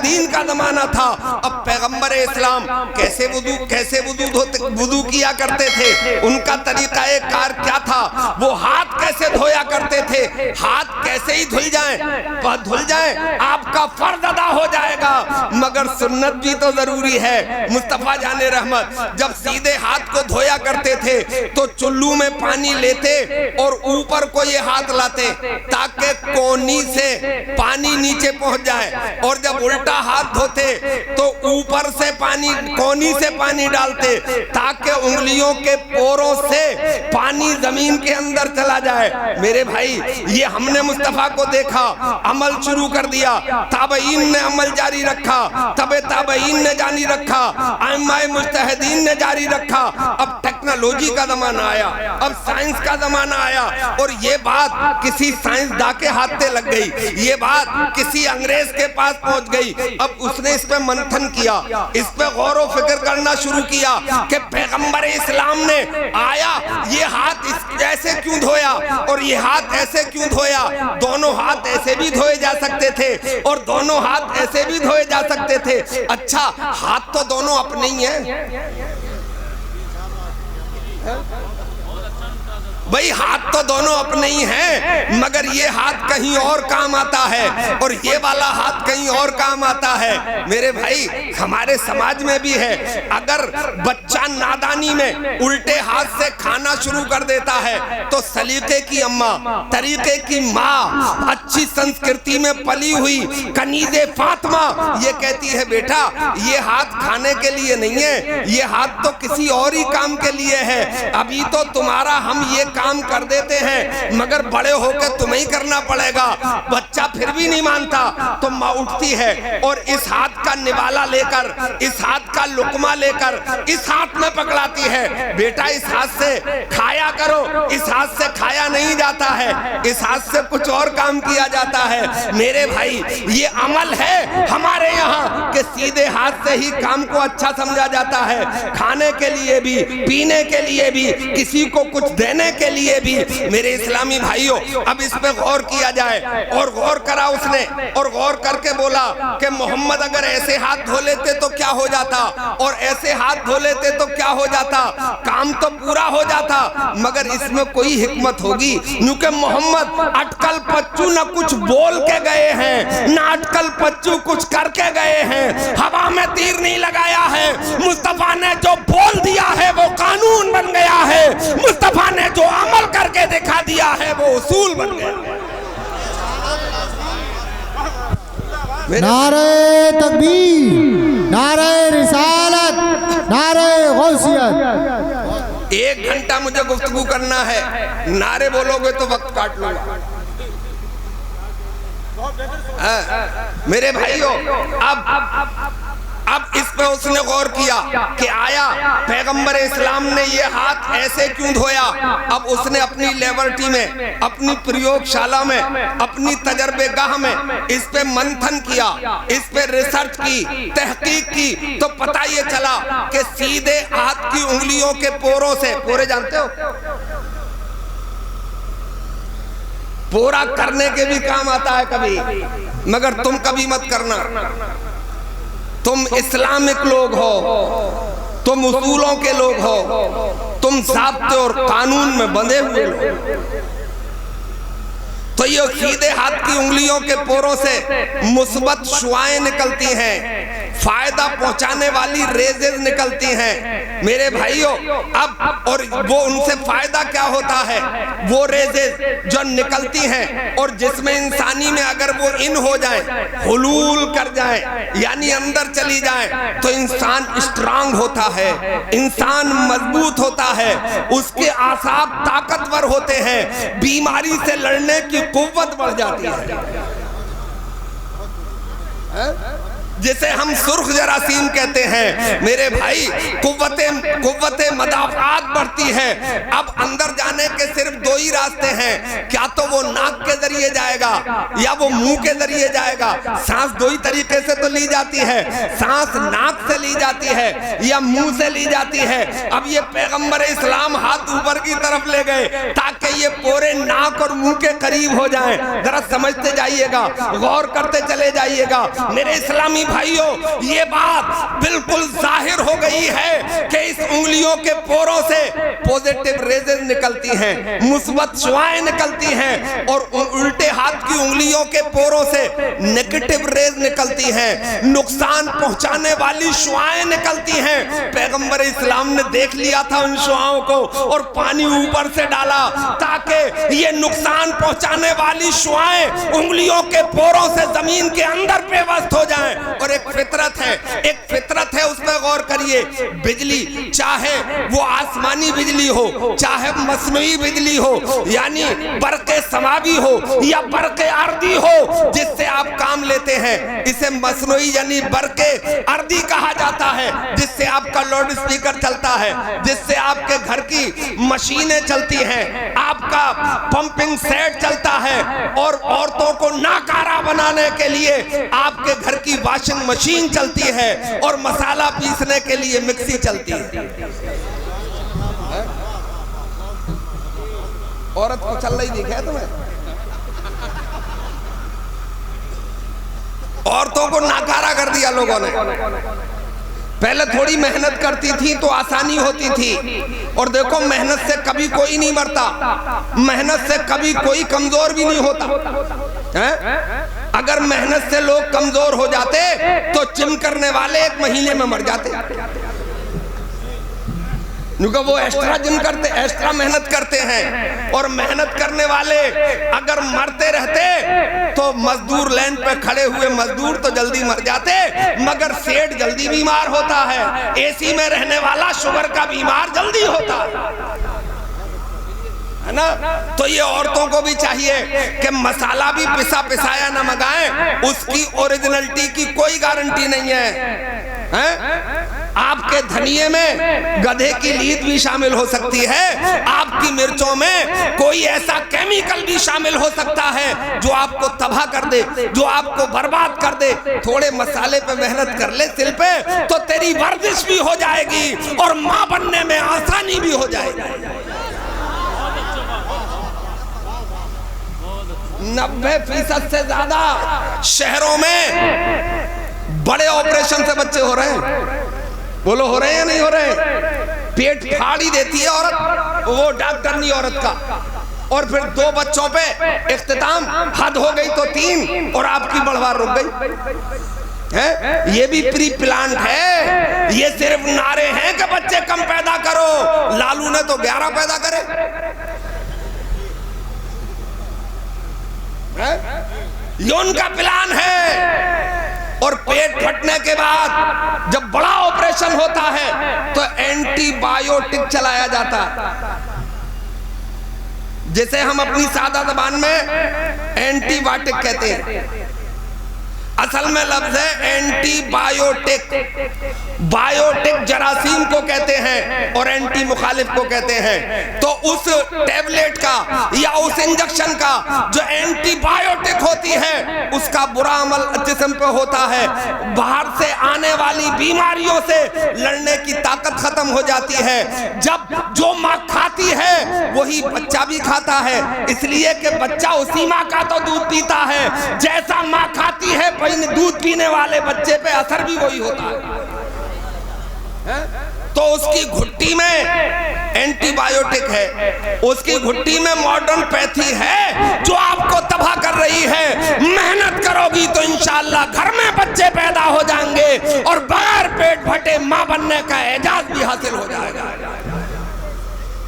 दीन का जमाना था। अब पैगंबर इस्लाम कैसे वुदू किया करते थे, उनका तरीका कार क्या था, वो हाथ कैसे धोया करते थे, हाथ कैसे ही धुल जाए आपका फर्ज अदा हो जाएगा। मगर सुन्नत भी तो जरूरी है। मुस्तफा जाने रहमत जब सीधे हाथ को धोया करते थे तो चुल्लू में पानी लेते और ऊपर को ये हाथ लाते ताकि कोनी से पानी नीचे पहुंच जाए, और जब उल्टा हाथ धोते तो ऊपर से पानी कोनी से पानी डालते ताकि उंगलियों के पोरों से पानी जमीन के अंदर चला जाए। मेरे भाई ये हमने मुस्तफा को देखा, अमल शुरू कर दिया, ताबईन ने अमल जारी रखा, तबे ताबईन ने जारी रखा, आइम्माए मुज्तहिदीन ने जारी रखा। अब टेक्नोलॉजी का जमाना आया, अब साइंस का जमाना आया, और ये बात किसी साइंसदान के हाथ से लग गई, ये बात किसी अंग्रेज के पास पहुंच गई। अब उसने इस पे मंथन किया, इस पे गौर व फिक्र करना शुरू किया कि पैगंबर इस्लाम ने आया, ये हाथ ऐसे क्यों धोया और ये हाथ ऐसे क्यों धोया। दोनों हाथ ऐसे भी धोए जा सकते थे और दोनों हाथ ऐसे भी धोए जा सकते थे। अच्छा, हाथ तो दोनों अपने ही हैं भाई, हाथ तो दोनों अपने ही हैं, मगर ये हाथ कहीं और काम आता है और ये वाला हाथ कहीं और काम आता है। मेरे भाई हमारे समाज में भी है, अगर बच्चा नादानी में उल्टे हाथ से खाना शुरू कर देता है तो सलीके की अम्मा, तरीके की माँ, अच्छी संस्कृति में पली हुई कनीज़े फातिमा ये कहती है, बेटा ये हाथ खाने के लिए नहीं है, ये हाथ तो किसी और ही काम के लिए है। अभी तो तुम्हारा हम ये काम कर देते हैं, मगर बड़े होकर तुम्हें ही करना पड़ेगा। बच्चा फिर भी नहीं मानता तो माँ उठती है और इस हाथ का निवाला लेकर, इस हाथ का लुकमा लेकर इस हाथ में पकड़ाती है, बेटा इस हाथ से खाया करो, इस हाथ से खाया नहीं जाता है, इस हाथ से कुछ और काम किया जाता है। मेरे भाई ये अमल है हमारे यहाँ कि सीधे हाथ से ही काम को अच्छा समझा जाता है, खाने के लिए भी, पीने के लिए भी, किसी को कुछ देने के लिए भी। मेरे इस्लामी भाइयों, अब इस पे गौर किया जाए, और गौर करा उसने, और गौर करके बोला कि मोहम्मद अगर ऐसे हाथ धो लेते तो क्या हो जाता, और ऐसे हाथ धो लेते तो क्या हो जाता, काम तो पूरा हो जाता। मगर इसमें कोई हिकमत होगी, क्योंकि मोहम्मद अटकल पच्चू न कुछ बोल के गए हैं, न अटकल पच्चू कुछ करके गए हैं, हवा में तीर नहीं लगाया है। मुस्तफा ने जो बोल दिया है वो कानून बन गया है, मुस्तफा ने जो अमल करके दिखा दिया है वो उसूल बन गया। नारे तकबीर, नारे रिसालत, नारे गौसियत। 1 घंटा मुझे गुफ्तगू करना है, नारे बोलोगे तो वक्त काट लूंगा। मेरे भाइयों, अब इस पर उसने गौर किया कि आया पैगंबर इस्लाम ने ये हाथ ऐसे क्यों धोया। अब उसने अपनी लेबोरेटरी में, अपनी प्रयोगशाला में, अपनी तजर्बेगाह में इस पे मंथन किया, इस पे रिसर्च की, तहकीक की, तो पता ये चला कि सीधे हाथ की उंगलियों के पोरों से, पोरे जानते हो, पोरा करने के भी काम आता है कभी, मगर तुम कभी मत करना। तुम इस्लामिक लोग हो, तुम उसूलों के लोग हो, तुम ज़ाब्ते और कानून में बंधे हुए लोग। तो ये सीधे हाथ की उंगलियों के पोरों से मुस्बत शुआएं निकलती हैं, फायदा पहुंचाने वाली रेजेज निकलती हैं। मेरे भाइयों, अब और वो उनसे फायदा क्या होता है, वो रेजेज जो निकलती हैं और जिसमें इंसानी में अगर वो इन हो जाए, हुलूल कर जाए, यानी अंदर चली जाए, तो इंसान स्ट्रांग होता है, इंसान मजबूत होता है, उसके आसाब ताकतवर होते हैं, बीमारी से लड़ने की कुव्वत बढ़ जाती है। जिसे हम सुर्ख जरासीम कहते हैं। मेरे भाई कुव्वते मदाफात बढ़ती है। अब अंदर जाने के सिर्फ 2 ही रास्ते हैं, क्या तो वो नाक के जरिए जाएगा या वो मुंह के जरिए जाएगा। सांस 2 ही तरीके से तो ली जाती है, सांस नाक से ली जाती है या मुंह से ली जाती है। अब ये पैगंबर इस्लाम हाथ ऊपर की तरफ ले गए ताकि ये पूरे नाक और मुंह के करीब हो जाएं। जरा समझते जाइएगा, गौर करते चले जाइएगा। मेरे इस्लामी भाइयों, ये बात बिल्कुल जाहिर हो गई है कि इस उंगलियों के पोरों से पॉजिटिव रेजेस निकलती हैं, मुस्बत शुआएं निकलती हैं, और उल्टे हाथ की उंगलियों के पोरों से नेगेटिव रेज निकलती हैं, नुकसान पहुंचाने वाली शुआएं निकलती हैं। पैगंबर इस्लाम ने देख लिया था उन शुआओं को और पानी ऊपर से डाला ताकि ये नुकसान पहुंचाने वाली शुआएं उंगलियों के पोरों से जमीन के अंदर पेवस्त हो जाएं। और एक फितरत है, उस पर गौर करिए। बिजली चाहे वो आसमानी बिजली हो, चाहे मसनूई बिजली हो, यानी बरक़े समावी हो या बरक़े अर्दी हो, जिससे आप काम लेते हैं, इसे मसनूई यानी बरक़े अर्दी कहा जाता है, जिससे आपका लाउड स्पीकर चलता है, जिससे आपके घर की मशीनें चलती हैं, आपका पंपिंग सेट चलता है, और औरतों को नाकारा बनाने के लिए आपके घर की वॉशिंग मशीन चलती है, और मसाला पीसने के लिए मिक्सी चलती है। औरत को चल रही दिखे तुम्हें? औरतों को नाकारा कर दिया लोगों ने। पहले थोड़ी मेहनत करती थी तो आसानी होती थी, और देखो मेहनत से कभी कोई नहीं मरता, मेहनत से कभी कोई कमजोर भी नहीं होता है? अगर मेहनत से लोग कमजोर हो जाते तो जिम करने वाले 1 महीने में मर जाते, क्योंकि वो एक्स्ट्रा जिम करते, एक्स्ट्रा मेहनत करते हैं। और मेहनत करने वाले अगर मरते रहते तो मजदूर लाइन पे खड़े हुए मजदूर तो जल्दी मर जाते, मगर सेठ जल्दी बीमार होता है, एसी में रहने वाला शुगर का बीमार जल्दी होता है ना। तो ये औरतों को भी चाहिए कि मसाला भी पिसा पिसाया ना मंगाएं, उसकी ओरिजिनलिटी की कोई गारंटी नहीं है। आपके धनिये में गधे की लीद भी शामिल हो सकती है, आपकी मिर्चों में कोई ऐसा केमिकल भी शामिल हो सकता है जो आपको तबाह कर दे, जो आपको बर्बाद कर दे। थोड़े मसाले पे मेहनत कर ले सिल पे, तो तेरी वर्जिश भी हो जाएगी और मां बनने में आसानी भी हो जाएगी। 90% से ज्यादा शहरों में बड़े ऑपरेशन से बच्चे हो रहे हैं। बोलो हो रहे हैं या नहीं हो रहे? पेट फाड़ ही देती है औरत, वो डॉक्टर नहीं औरत का, और फिर 2 बच्चों पे इख्तिताम, हद हो गई तो 3, और आपकी बढ़वार रुक गई है। ये भी प्री प्लान है, ये सिर्फ नारे हैं कि बच्चे कम पैदा करो। लालू ने तो 11 पैदा करे, ये उनका प्लान है। और पेट फटने के बाद जब बड़ा ऑपरेशन होता है तो एंटीबायोटिक चलाया जाता है, जिसे हम अपनी सादा जबान में एंटीबायोटिक कहते हैं। असल में लफ्ज है एंटीबायोटिक। बायोटिक जरासीम को कहते हैं और एंटी मुखालिफ को कहते हैं। तो उस टेबलेट का या उस इंजेक्शन का जो एंटीबायोटिक होती है, उसका बुरा अमल जिस्म पे होता है। बाहर से आने वाली बीमारियों से लड़ने की ताकत खत्म हो जाती है। जब जो माँ खाती है वही बच्चा भी खाता है, इसलिए कि बच्चा उसी माँ का तो दूध पीता है। जैसा माँ खाती है दूध पीने वाले बच्चे पे असर भी वही होता है। तो उसकी घुट्टी में एंटीबायोटिक है, उसकी घुट्टी में मॉडर्न पैथी है जो आपको तबाह कर रही है। मेहनत करोगी तो इंशाअल्लाह घर में बच्चे पैदा हो जाएंगे और बगैर पेट फटे मां बनने का एजाज भी हासिल हो जाएगा।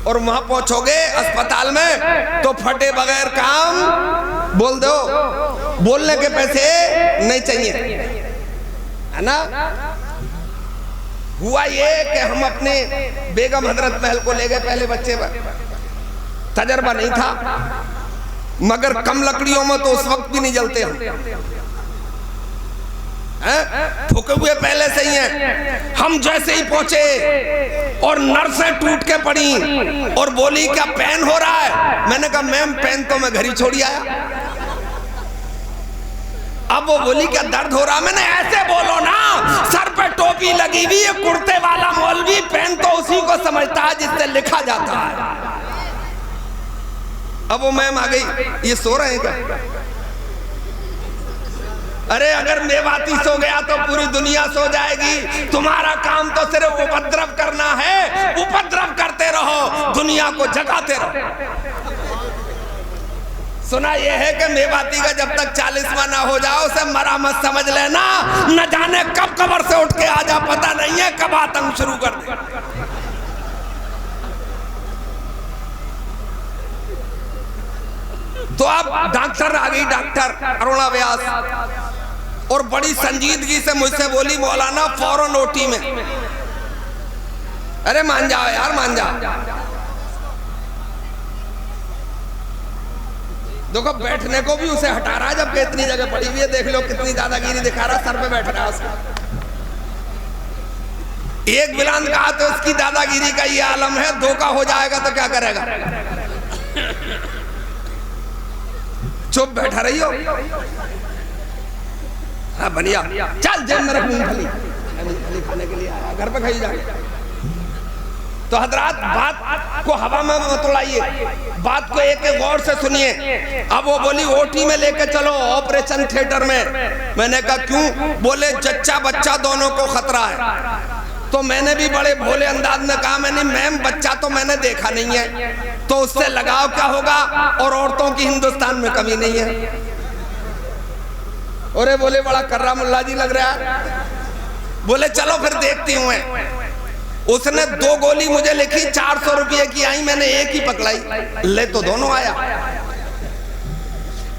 और वहां पहुंचोगे अस्पताल में तो फटे बगैर काम बोल दो, बोलने के पैसे नहीं चाहिए, है ना। हुआ ये कि हम अपने बेगम हजरत महल को ले गए पहले बच्चे पर, तजर्बा नहीं था, मगर कम लकड़ियों में तो उस वक्त भी नहीं जलते हम, फूके हुए पहले से ही हैं। हम जैसे ही पहुंचे और नर्सें टूट के पड़ी और बोली क्या पेन हो रहा है? मैंने कहा मैम पेन तो मैं घर ही छोड़ी आया। अब वो बोली क्या दर्द हो रहा? मैंने ऐसे बोलो ना, सर पे टोपी लगी हुई है, कुर्ते वाला मौलवी, पेन तो उसी को समझता है जिससे लिखा जाता है। अब वो मैम आ गई, ये सो रहे हैं क्या? अरे अगर मेवाती सो गया तो पूरी दुनिया सो जाएगी। तुम्हारा काम तो सिर्फ उपद्रव करना है, उपद्रव करते रहो, दुनिया को जगाते रहो। सुना यह है कि मेवाती का जब तक 40वां ना हो जाओ उसे मरा मत समझ लेना, न जाने कब कब्र से उठ के आ जा, पता नहीं है कब आतंक शुरू कर दे। तो अब डॉक्टर आ गई, डॉक्टर अरुणा व्यास, और बड़ी संजीदगी से मुझसे बोली मौलाना फौरन ओटी में। अरे मान जाओ यार, मान जाओ। देखो बैठने को भी उसे हटा रहा है, जबकि इतनी जगह पड़ी हुई है। देख लो कितनी दादागिरी दिखा रहा, सर पे बैठ रहा है उसका। एक बिलान कहा तो उसकी दादागिरी का ये आलम है, धोखा हो जाएगा तो क्या करेगा? चुप बैठा रही हो। हाँ बढ़िया, चल जेब में रख मूंगफली, मूंगफली खाने के लिए आया, घर पे खाई जाए। तो हजरात बात को हवा में मत उड़ाइए, बात को एक एक गौर से सुनिए। अब वो बोली ओटी में लेके चलो, ऑपरेशन थिएटर में। मैंने कहा क्यों? बोले जच्चा बच्चा दोनों को खतरा है। तो मैंने भी बड़े भोले अंदाज में कहा, मैंने मैम बच्चा तो मैंने देखा नहीं है, तो उससे लगाव क्या होगा, और औरतों की हिंदुस्तान में कमी नहीं है। अरे बोले बड़ा कर्रा मुल्ला जी लग रहा है। बोले चलो फिर देखती हूँ मैं। उसने 2 गोली मुझे लिखी, 400 रुपये की आई, मैंने एक ही पकड़ाई, ले तो दोनों आया।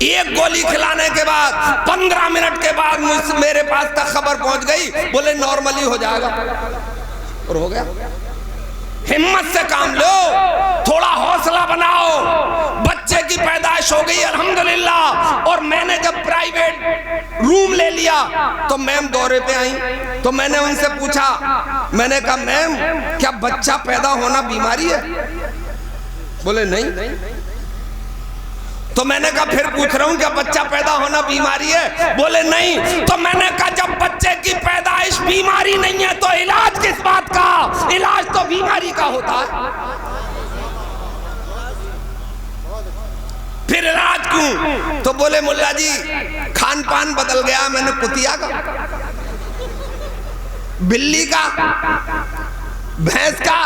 एक गोली खिलाने के बाद 15 मिनट के बाद मेरे पास तक खबर पहुंच गई, बोले नॉर्मली हो जाएगा, और हो गया। हिम्मत से काम लो, थोड़ा हौसला बनाओ। बच्चे की पैदाइश हो गई अल्हम्दुलिल्लाह, और मैंने जब प्राइवेट रूम ले लिया तो मैम दौरे पे आई। तो मैंने उनसे पूछा, मैंने कहा मैम क्या बच्चा पैदा होना बीमारी है? बोले नहीं। तो मैंने कहा फिर पूछ रहा हूं क्या बच्चा पैदा होना बीमारी है? बोले नहीं। तो मैंने कहा जब बच्चे की पैदाइश बीमारी नहीं है तो इलाज किस बात का? इलाज तो बीमारी का होता है, फिर इलाज क्यों? तो बोले मुल्ला जी खान पान बदल गया। मैंने कुतिया का, बिल्ली का, भैंस का,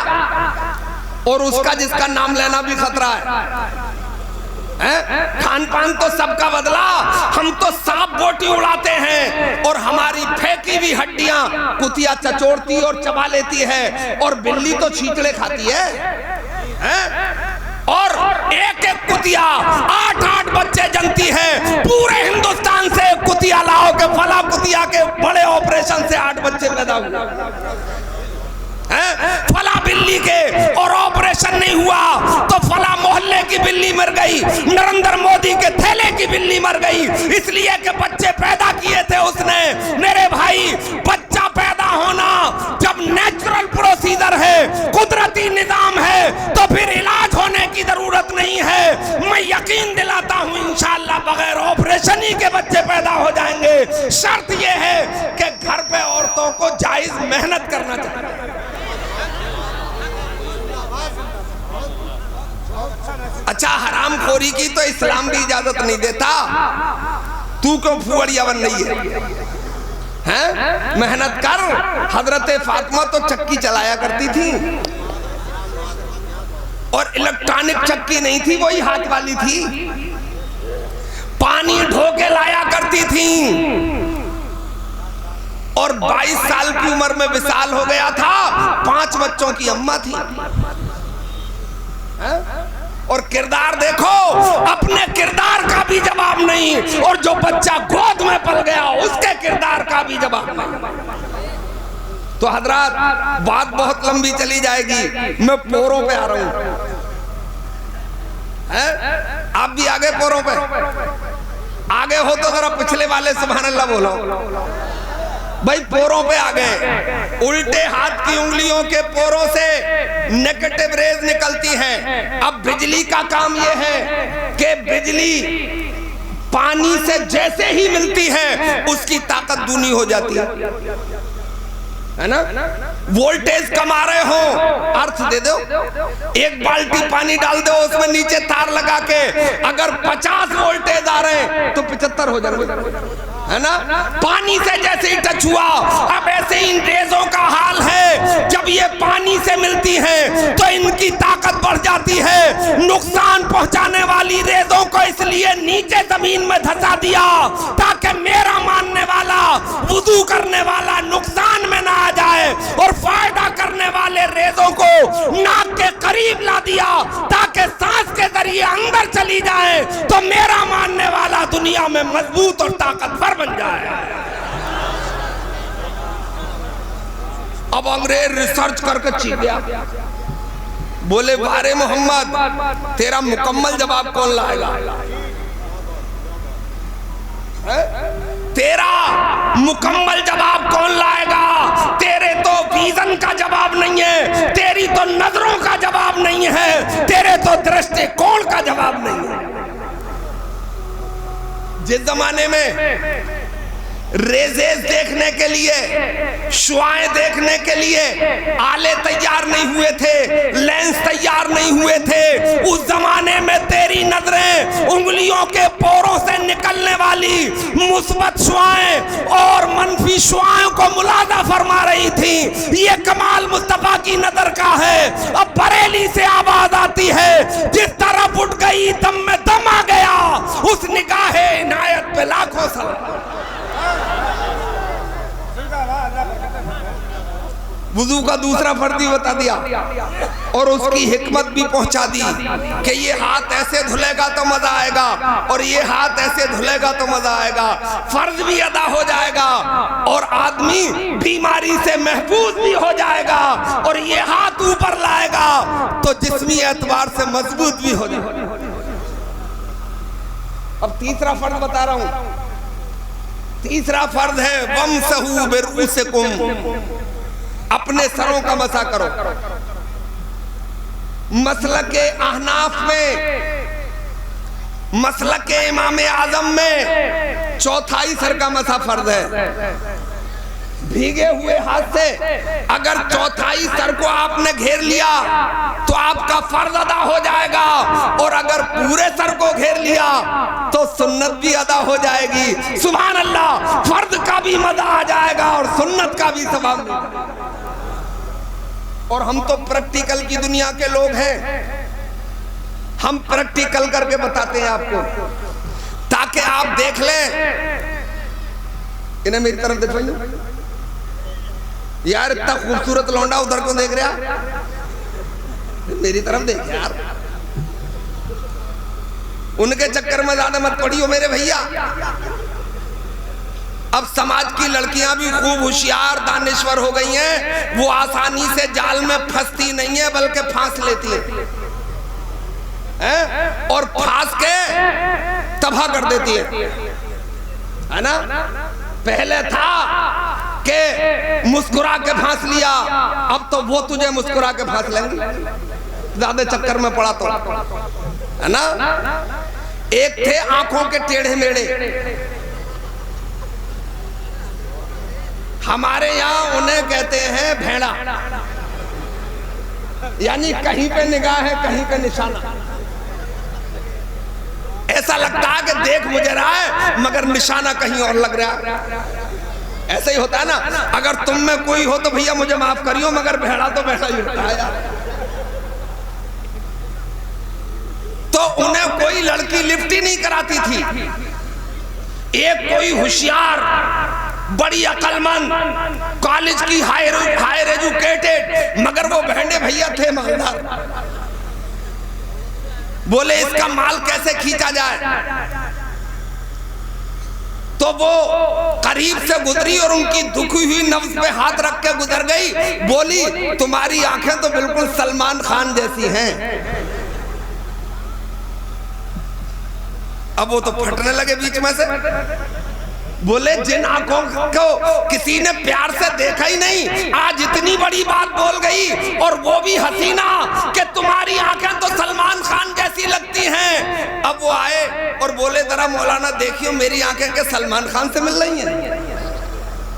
और उसका जिसका नाम लेना भी खतरा है। खान पान तो सबका बदला। हम तो सांप बोटी उड़ाते हैं, और हमारी फेंकी हुई हड्डियां कुतिया चचोड़ती और चबा लेती है, और बिल्ली तो छींचड़े खाती है? और एक एक कुतिया 8-8 बच्चे जनती है। पूरे हिंदुस्तान से कुतिया लाओ के फला कुतिया के बड़े ऑपरेशन से 8 बच्चे पैदा हुए, फला बिल्ली के, और ऑपरेशन नहीं हुआ तो फला मोहल्ले की बिल्ली मर गई, नरेंद्र मोदी के थैले की बिल्ली मर गई, इसलिए कि बच्चे पैदा किए थे उसने। मेरे भाई बच्चा पैदा होना जब नेचुरल प्रोसीजर है, कुदरती निजाम है, तो फिर इलाज होने की जरूरत नहीं है। मैं यकीन दिलाता हूं इंशाअल्लाह बगैर ऑपरेशन ही के बच्चे पैदा हो जाएंगे। शर्त यह है कि घर पे औरतों को जायज मेहनत करना चाहिए। अच्छा हरामखोरी की तो इस्लाम भी इजाजत नहीं देता, तू क्यों फुहड़िया बन रही है? मेहनत कर। हजरत फातिमा तो चक्की चलाया करती थी, और इलेक्ट्रॉनिक चक्की नहीं थी, वही हाथ वाली थी। पानी ढो के लाया करती थी, और 22 साल की उम्र में विशाल हो गया था। 5 बच्चों की अम्मा थी। और किरदार देखो, अपने किरदार का भी जवाब नहीं, और जो बच्चा गोद में पल गया उसके किरदार का भी जवाब नहीं। तो हजरात बात बहुत लंबी चली जाएगी, मैं पोरों पे आ रहा हूं। आप भी आगे पोरों पे आगे हो तो जरा पिछले वाले सुभान अल्लाह बोलो। भाई पोरों पे आ गए। उल्टे हाथ की उंगलियों के पोरों से नेगेटिव रेज निकलती है। अब बिजली का काम यह है कि बिजली पानी से जैसे ही मिलती है उसकी ताकत दूनी हो जाती है ना। वोल्टेज कमा रहे हो, अर्थ दे दो, एक बाल्टी पानी डाल दो, उसमें नीचे तार लगा के, अगर 50 वोल्टेज आ रहे हैं तो 75 हो जाएंगे। है ना, पानी से जैसे ही टच हुआ, अब ऐसे इन रेजों का हाल है। जब ये पानी से मिलती हैं तो इनकी ताकत बढ़ जाती है। नुकसान पहुंचाने वाली रेजों को इसलिए नीचे जमीन में धंसा दिया ताकि मेरा मानने वाला, वुजू करने वाला नुकसान में ना आ जाए, और फायदा करने वाले रेजों को नाक के करीब ला दिया ताकि सांस के जरिए अंदर चली जाए, तो मेरा मानने वाला दुनिया में मजबूत और ताकतवर बन जाए। अब अंग्रेज रिसर्च करके चीख गया, बोले बारे मोहम्मद तेरा मुकम्मल जवाब कौन लाएगा? तेरा मुकम्मल जवाब कौन लाएगा? तेरे तो विजन का जवाब नहीं है, तेरी तो नजरों का जवाब नहीं है, तेरे तो दृष्टिकोण का जवाब नहीं है। जिस जमाने में रेजेस देखने के लिए, शुआएं देखने के लिए आले तैयार नहीं हुए थे, लेंस तैयार नहीं हुए थे, उस जमाने में तेरी नजरें उंगलियों के पोरों से निकलने वाली मुस्बत शुआएं और मनफी शुआओं को मुलादा फरमा रही थी। ये कमाल मुस्तफा की नजर का है। अब बरेली से आवाज आती है, जिस तरफ उठ गई दम में दम आ गया, उस निगाहे इनायत पे लाखों सलाम। वुजू का दूसरा फर्ज भी बता दिया और उसकी हिकमत भी पहुंचा दी कि ये हाथ ऐसे धुलेगा तो मजा आएगा और ये हाथ ऐसे धुलेगा तो मजा आएगा। फर्ज भी अदा हो जाएगा और आदमी बीमारी से महफूज भी हो जाएगा, और ये हाथ ऊपर लाएगा तो जिस्मी एतबार से मजबूत भी हो जाएगा। अब तीसरा फर्ज बता रहा हूं। तीसरा फर्ज है वमसहू बिरुसिकुम, अपने सरों का मसा करो। मसलक अहनाफ में, मसलक इमाम आजम में चौथाई सर का मसा फर्ज है। भीगे हुए हाथ से अगर चौथाई सर को आपने घेर लिया तो आपका फर्ज अदा हो जाएगा, और अगर पूरे सर को घेर लिया तो सुन्नत भी अदा हो जाएगी। सुभान अल्लाह, फर्ज का भी मजा आ जाएगा और सुन्नत का भी सवाब मिलेगा। और हम तो प्रैक्टिकल की दुनिया के लोग हैं, हम प्रैक्टिकल करके बताते हैं आपको ताकि आप देख लें। इन्हें मेरी तरफ देखो यार, इतना खूबसूरत लौंडा उधर को देख रहा, मेरी तरफ देख यार। उनके चक्कर में ज्यादा मत पड़ियो मेरे भैया। अब समाज की लड़कियां भी खूब होशियार दानिश्वर हो गई हैं, वो आसानी से जाल में फंसती नहीं है बल्कि फांस लेती है और फांस के तबाह कर देती है ना। पहले था कि मुस्कुरा के फांस लिया, अब तो वो तुझे मुस्कुरा के फांस लेंगे ज्यादा चक्कर में पड़ा तो, है ना। एक थे आंखों के टेढ़े मेढ़े, हमारे यहाँ उन्हें कहते हैं भेड़ा, यानी कहीं पे निगाह है कहीं पे निशाना। ऐसा लगता है कि देख मुझे रहा है मगर निशाना कहीं और लग रहा है। ऐसा ही होता है ना, अगर तुम में कोई हो तो भैया मुझे माफ करियो, मगर भेड़ा तो भेड़ा ही होता है यार। तो उन्हें कोई लड़की लिफ्ट ही नहीं कराती थी। एक कोई होशियार, बड़ी अकलमंद, कॉलेज की हायर एजुकेटेड, मगर वो बहने भैया थे मालदार। बोले इसका माल कैसे खींचा जाए, तो वो करीब से गुजरी और उनकी दुखी हुई नफ्स पे हाथ रख के गुजर गई। बोली तुम्हारी आंखें तो बिल्कुल सलमान खान जैसी हैं। अब वो तो फटने लगे बीच में से। बोले जिन आंखों को किसी ने प्यार से देखा ही नहीं, आज इतनी बड़ी बात बोल गई, और वो भी हसीना कि तुम्हारी आंखें तो सलमान खान जैसी लगती हैं। अब वो आए और बोले जरा मौलाना देखियो मेरी आंखें के सलमान खान से मिल रही हैं।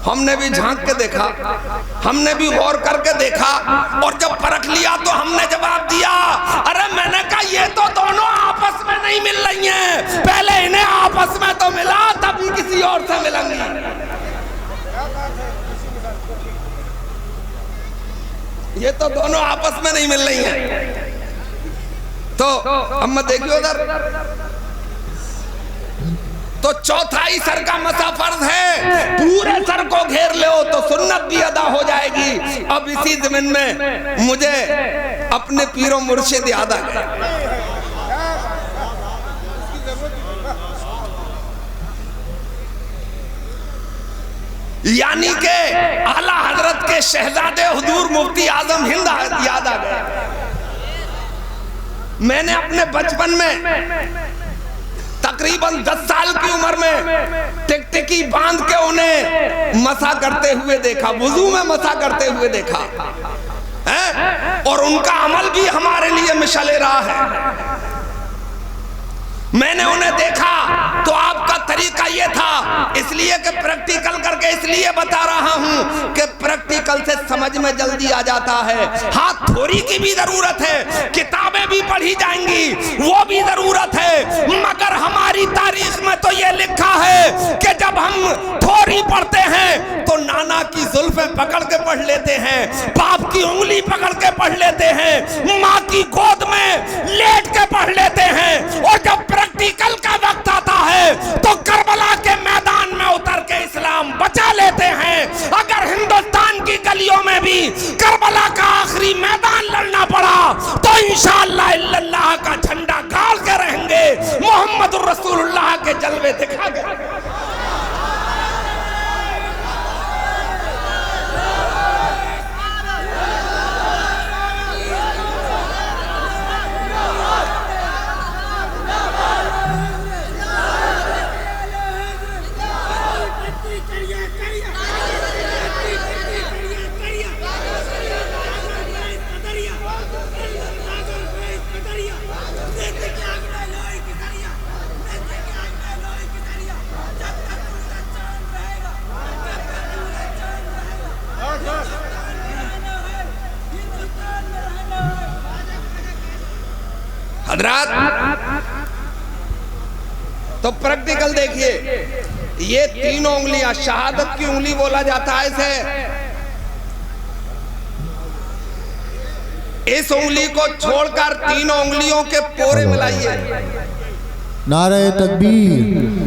हमने भी झांक के देखा, हमने भी गौर करके देखा, और जब परख लिया तो हमने जवाब दिया, अरे मैंने कहा ये तो दोनों आपस में नहीं मिल रही हैं, पहले इन्हें आपस में तो मिला तभी किसी और से मिलेंगी। ये तो दोनों आपस में नहीं मिल रही हैं। तो अब मत देखिए उधर। तो चौथाई सर का मसा फर्ज है, पूरे सर को घेर लो तो सुन्नत भी अदा हो जाएगी। अब इसी ज़मीन में मुझे अपने पीरो मुर्शिद याद आ गए। यानी के आला हजरत के शहजादे हुजूर मुफ्ती आजम हिंद याद आ गए। मैंने अपने बचपन में तकरीबन 10 साल की उम्र में टिकटिकी बांध के उन्हें मसा करते हुए देखा, वुजू में मसा करते हुए देखा है? और उनका अमल भी हमारे लिए मिसाले रहा है। मैंने उन्हें देखा तो आपका तरीका ये था, इसलिए कि प्रैक्टिकल करके इसलिए बता रहा हूं कि प्रैक्टिकल से समझ में जल्दी आ जाता है। हाँ, थ्योरी की भी जरूरत है, किताबें भी पढ़ी जाएंगी, वो भी जरूरत है, मगर हमारी तारीख में तो ये लिखा है कि जब हम थ्योरी पढ़ते हैं तो नाना की जुल्फें पकड़ के पढ़ लेते हैं, बाप की उंगली पकड़ के पढ़ लेते हैं, माँ की गोद में लेट के पढ़ लेते हैं, और जब प्रैक्टिकल का वक्त आता है तो करबला के मैदान में उतर के इस्लाम बचा लेते हैं। अगर हिंदुस्तान की गलियों में भी करबला का आखिरी मैदान लड़ना पड़ा तो इंशाअल्लाह इल्लल्लाह का झंडा गाड़ के रहेंगे, मोहम्मद रसूलुल्लाह के जलवे दिखा के। हजरात, तो प्रैक्टिकल देखिए, ये तीनों उंगलियां शहादत की उंगली बोला जाता है इसे। इस उंगली को छोड़कर तीनों उंगलियों के पोरे मिलाइए। नारे तकबीर।